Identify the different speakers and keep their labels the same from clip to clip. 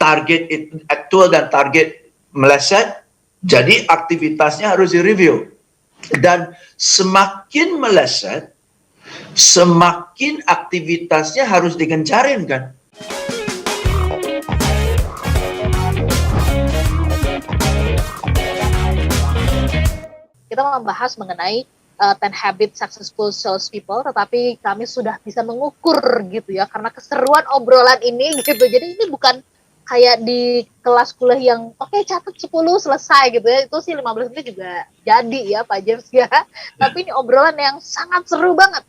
Speaker 1: aktual dan target meleset, jadi aktivitasnya harus direview. Dan semakin meleset, semakin aktivitasnya harus digencarin kan.
Speaker 2: Kita membahas mengenai 10 Habits Successful Salespeople, tetapi kami sudah bisa mengukur gitu ya, karena keseruan obrolan ini gitu. Jadi ini bukan kayak di kelas kuliah yang oke, catat 10 selesai gitu ya, itu sih 15 menit juga jadi ya Pak James ya. Tapi ini obrolan yang sangat seru banget.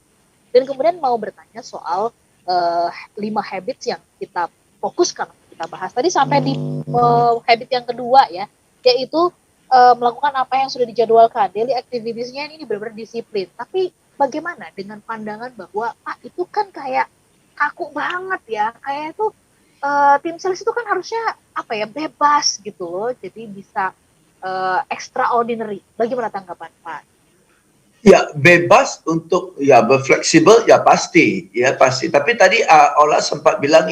Speaker 2: Dan kemudian mau bertanya soal 5 habits yang kita fokuskan, kita bahas tadi sampai di habit yang kedua ya, yaitu melakukan apa yang sudah dijadwalkan. Daily activities-nya ini benar-benar disiplin. Tapi bagaimana dengan pandangan bahwa itu kan kayak kaku banget ya, kayak itu tim sales itu kan harusnya bebas gitu loh, jadi bisa extraordinary. Bagaimana tanggapan Pak?
Speaker 1: Ya, bebas untuk berfleksibel pasti. Tapi tadi Ola sempat bilang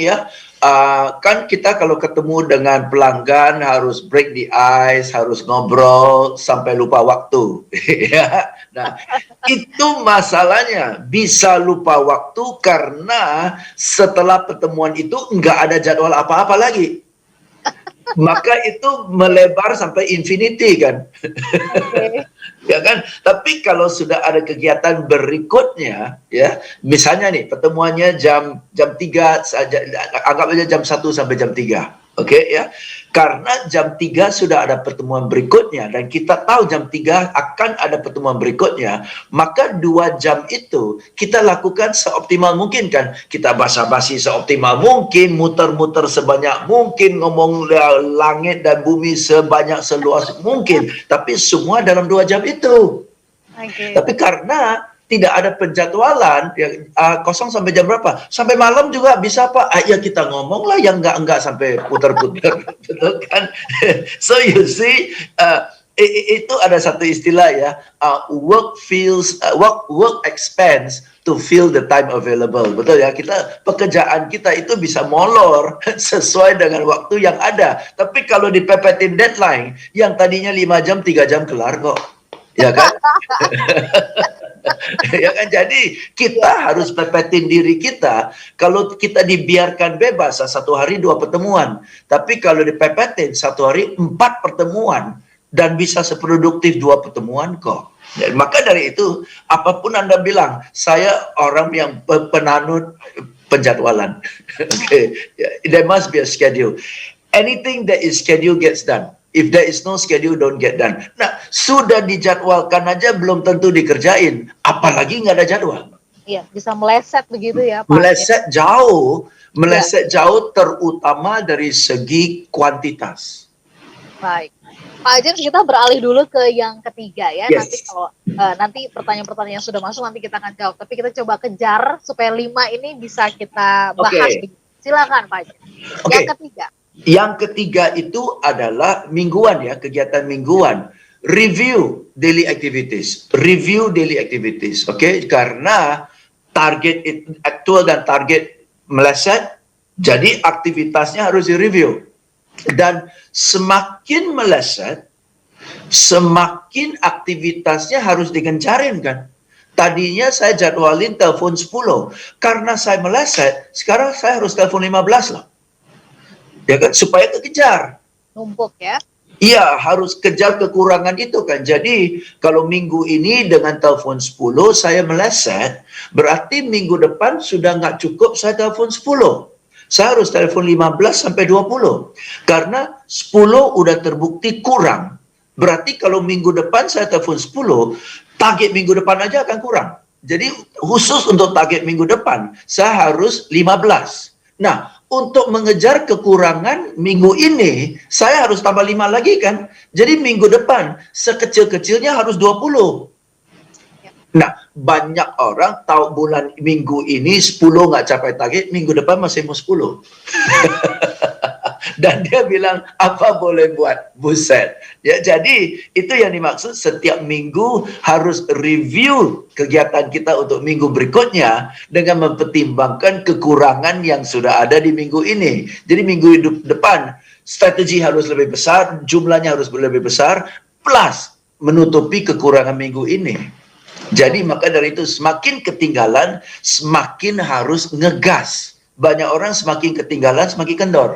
Speaker 1: kan kita kalau ketemu dengan pelanggan harus break the ice, harus ngobrol sampai lupa waktu. Ya. Nah, itu masalahnya, bisa lupa waktu karena setelah pertemuan itu nggak ada jadwal apa-apa lagi. Maka itu melebar sampai infinity kan. Okay. Ya kan, tapi kalau sudah ada kegiatan berikutnya ya, misalnya nih pertemuannya jam 3 saja, anggap aja jam 1 sampai jam 3. Oke ya, karena jam 3 sudah ada pertemuan berikutnya dan kita tahu jam 3 akan ada pertemuan berikutnya, maka 2 jam itu kita lakukan seoptimal mungkin kan. Kita basa-basi seoptimal mungkin, muter-muter sebanyak mungkin, ngomong langit dan bumi seluas mungkin, tapi semua dalam 2 jam itu. Okay. Tapi karena tidak ada penjadwalan, kosong sampai jam berapa? Sampai malam juga bisa Pak. Ya kita ngomong lah yang enggak sampai putar-putar, betul kan? So you see, itu ada satu istilah ya, work expense to fill the time available, betul ya? Pekerjaan kita itu bisa molor sesuai dengan waktu yang ada. Tapi kalau dipepetin deadline, yang tadinya 5 jam, 3 jam kelar kok, ya kan? Ya kan, jadi kita harus pepetin diri kita. Kalau kita dibiarkan bebas 1 hari 2 pertemuan, tapi kalau dipepetin 1 hari 4 pertemuan dan bisa seproduktif 2 pertemuan kok. Dan maka dari itu, apapun Anda bilang, saya orang yang penanut penjadwalan. Okay. There must be a schedule. Anything that is scheduled gets done. If there is no schedule, don't get done. Nah, sudah dijadwalkan aja belum tentu dikerjain, apalagi nggak ada jadwal.
Speaker 2: Iya, bisa meleset begitu ya Pak.
Speaker 1: Meleset jauh, terutama dari segi kuantitas.
Speaker 2: Baik, Pak James, kita beralih dulu ke yang ketiga ya.
Speaker 1: Yes.
Speaker 2: Nanti kalau nanti pertanyaan-pertanyaan yang sudah masuk nanti kita akan jawab. Tapi kita coba kejar supaya 5 ini bisa kita bahas. Okay. Silakan Pak James. Okay. Yang ketiga.
Speaker 1: Yang ketiga itu adalah mingguan ya, kegiatan mingguan. Review daily activities. Okay? Karena aktual dan target meleset, jadi aktivitasnya harus direview. Dan semakin meleset, semakin aktivitasnya harus digencarin kan. Tadinya saya jadwalin telepon 10, karena saya meleset, sekarang saya harus telepon 15 lah. Ya kan, supaya kekejar.
Speaker 2: Numpuk ya.
Speaker 1: Iya, harus kejar kekurangan itu kan. Jadi, kalau minggu ini dengan telepon 10, saya meleset, berarti minggu depan sudah nggak cukup saya telepon 10. Saya harus telepon 15 sampai 20. Karena 10 udah terbukti kurang. Berarti kalau minggu depan saya telepon 10, target minggu depan aja akan kurang. Jadi, khusus untuk target minggu depan, saya harus 15. Nah, untuk mengejar kekurangan minggu ini, saya harus tambah 5 lagi kan. Jadi minggu depan, sekecil-kecilnya harus 20. Nah, banyak orang tahu minggu ini 10 nggak capai target, minggu depan masih mau 10. Dan dia bilang, apa boleh buat? Buset. Ya, jadi itu yang dimaksud setiap minggu harus review kegiatan kita untuk minggu berikutnya dengan mempertimbangkan kekurangan yang sudah ada di minggu ini. Jadi minggu depan strategi harus lebih besar, jumlahnya harus lebih besar, plus menutupi kekurangan minggu ini. Jadi maka dari itu semakin ketinggalan, semakin harus ngegas. Banyak orang semakin ketinggalan, semakin kendor.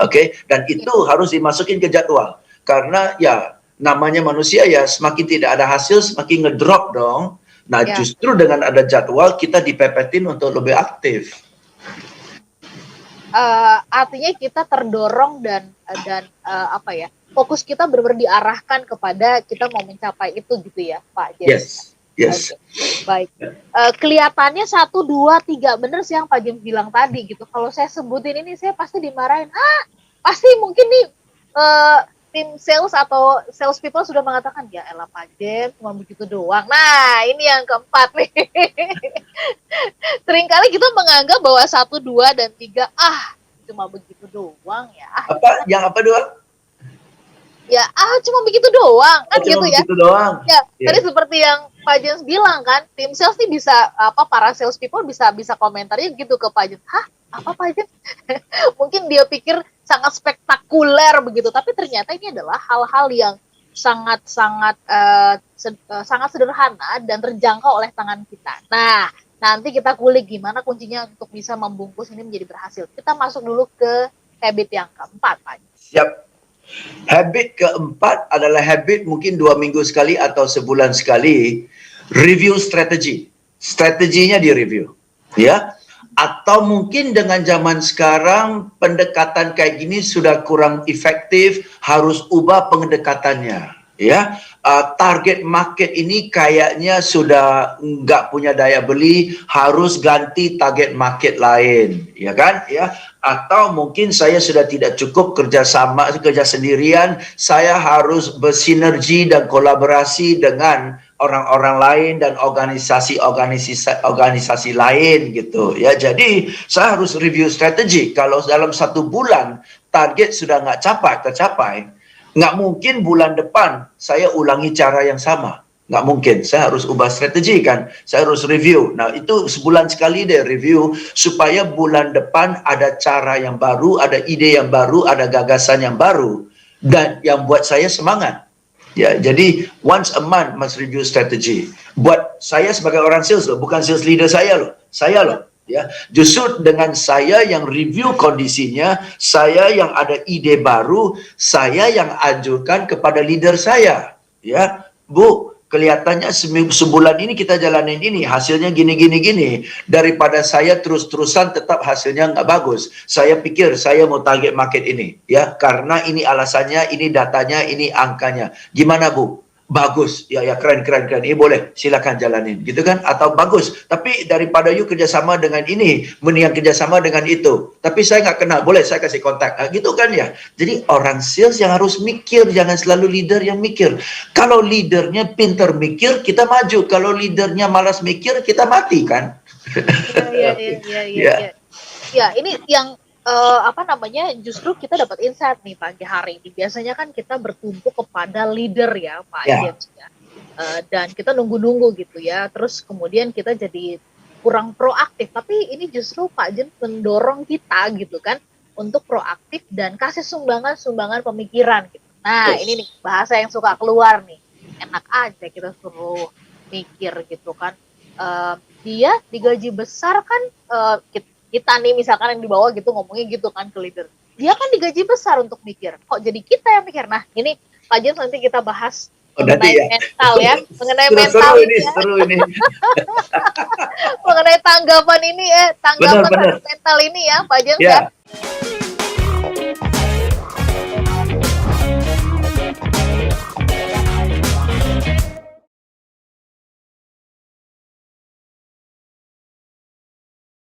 Speaker 1: Oke, dan itu harus dimasukin ke jadwal. Karena ya namanya manusia ya, semakin tidak ada hasil, semakin ngedrop dong. Nah, justru dengan ada jadwal kita dipepetin untuk lebih aktif.
Speaker 2: Artinya kita terdorong dan apa ya? Fokus kita benar-benar diarahkan kepada kita mau mencapai itu gitu ya, Pak James.
Speaker 1: Yes.
Speaker 2: Okay. Baik. Kelihatannya 1, 2, 3 bener sih yang Pak James bilang tadi gitu. Kalau saya sebutin ini saya pasti dimarahin. Pasti mungkin nih tim sales atau sales people sudah mengatakan ya elah Pak James cuma begitu doang. Nah ini yang keempat nih. Seringkali kita menganggap bahwa 1, 2, dan 3 cuma begitu doang ya.
Speaker 1: Apa? Yang apa doang?
Speaker 2: Ya cuma begitu doang kan gitu ya.
Speaker 1: Begitu doang.
Speaker 2: Ya, tadi seperti yang Pak James bilang kan, tim sales nih bisa para sales people bisa komentarnya gitu ke Pak James. Apa Pak James? Mungkin dia pikir sangat spektakuler begitu, tapi ternyata ini adalah hal-hal yang sangat sederhana dan terjangkau oleh tangan kita. Nah, nanti kita kulik gimana kuncinya untuk bisa membungkus ini menjadi berhasil. Kita masuk dulu ke habit yang keempat, Pak James.
Speaker 1: Siap. Habit keempat adalah habit mungkin 2 minggu sekali atau sebulan sekali review strategi. Strateginya di-review. Ya. Atau mungkin dengan zaman sekarang pendekatan kayak gini sudah kurang efektif, harus ubah pendekatannya. Ya. Target market ini kayaknya sudah nggak punya daya beli, harus ganti target market lain, ya kan? Ya, atau mungkin saya sudah tidak cukup kerja sendirian, saya harus bersinergi dan kolaborasi dengan orang-orang lain dan organisasi lain gitu. Ya, jadi saya harus review strategi. Kalau dalam 1 bulan target sudah nggak tercapai. Nggak mungkin bulan depan saya ulangi cara yang sama. Nggak mungkin. Saya harus ubah strategi kan. Saya harus review. Nah itu sebulan sekali deh review. Supaya bulan depan ada cara yang baru, ada ide yang baru, ada gagasan yang baru. Dan yang buat saya semangat. Ya, jadi once a month must review strategi. Buat saya sebagai orang sales loh, bukan sales leader saya loh. Saya loh. Ya, justru dengan saya yang review kondisinya, saya yang ada ide baru, saya yang ajukan kepada leader saya. Ya, Bu, kelihatannya sebulan ini kita jalanin ini, hasilnya gini. Daripada saya terus-terusan tetap hasilnya nggak bagus. Saya pikir saya mau target market ini, ya, karena ini alasannya, ini datanya, ini angkanya. Gimana Bu? Bagus, ya keren, ini boleh, silakan jalanin, gitu kan? Atau bagus, tapi daripada you kerjasama dengan ini, mendingan kerjasama dengan itu. Tapi saya nggak kenal, boleh saya kasih kontak, gitu kan ya? Jadi orang sales yang harus mikir, jangan selalu leader yang mikir. Kalau leadernya pinter mikir, kita maju. Kalau leadernya malas mikir, kita mati kan?
Speaker 2: Iya. Ya, ini yang justru kita dapat insight nih pagi hari ini. Biasanya kan kita bertumpu kepada leader ya Pak James ya. Dan kita nunggu-nunggu gitu ya. Terus kemudian kita jadi kurang proaktif. Tapi ini justru Pak James mendorong kita gitu kan untuk proaktif dan kasih sumbangan pemikiran gitu. Nah ini nih bahasa yang suka keluar nih. Enak aja kita suruh mikir gitu kan. Dia digaji besar kan kita nih misalkan yang di bawah gitu ngomongnya gitu kan ke leader. Dia kan digaji besar untuk mikir. Kok jadi kita yang mikir? Nah ini Pak James nanti kita bahas mengenai mental ya. Mengenai mental
Speaker 1: seru ini.
Speaker 2: Mengenai tanggapan ini mental ini ya Pak James ya.